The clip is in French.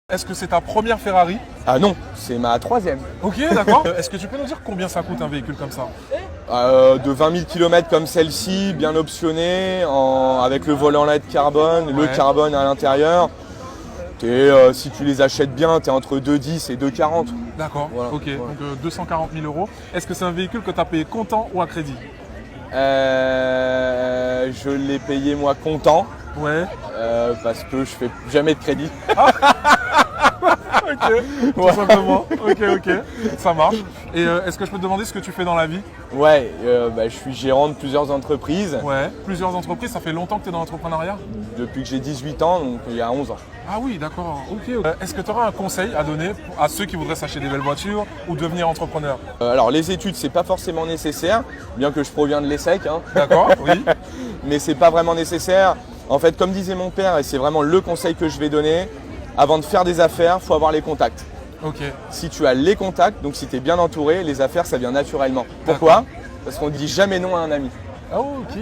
Est-ce que c'est ta première Ferrari? Ah non, c'est ma troisième. Ok, d'accord. Est-ce que tu peux nous dire combien ça coûte un véhicule comme ça? De 20 000 km comme celle-ci, bien optionnée, avec le volant LED carbone, le Ouais. carbone à l'intérieur. Si tu les achètes bien, tu es entre 2,10 et 2,40. D'accord, Voilà. ok. Ouais. Donc 240 000 euros. Est-ce que c'est un véhicule que tu as payé comptant ou à crédit? Je l'ai payé moi comptant Ouais. parce que je fais jamais de crédit. Ok, tout Ouais. simplement. Ok, ça marche. Et est-ce que je peux te demander ce que tu fais dans la vie? Ouais, je suis gérant de plusieurs entreprises Ouais. Plusieurs entreprises, ça fait longtemps que tu es dans l'entrepreneuriat? depuis que j'ai 18 ans, donc il y a 11 ans. Ah oui, d'accord. Ok. Est-ce que tu auras un conseil à donner à ceux qui voudraient s'acheter des belles voitures ou devenir entrepreneur? Alors les études, c'est pas forcément nécessaire, bien que je proviens de l'ESSEC, hein, D'accord, oui. mais c'est pas vraiment nécessaire. En fait, comme disait mon père, et c'est vraiment le conseil que je vais donner, avant de faire des affaires, il faut avoir les contacts. Ok. Si tu as les contacts, donc si tu es bien entouré, les affaires, ça vient naturellement. Pourquoi? Parce qu'on ne dit jamais non à un ami. Ok.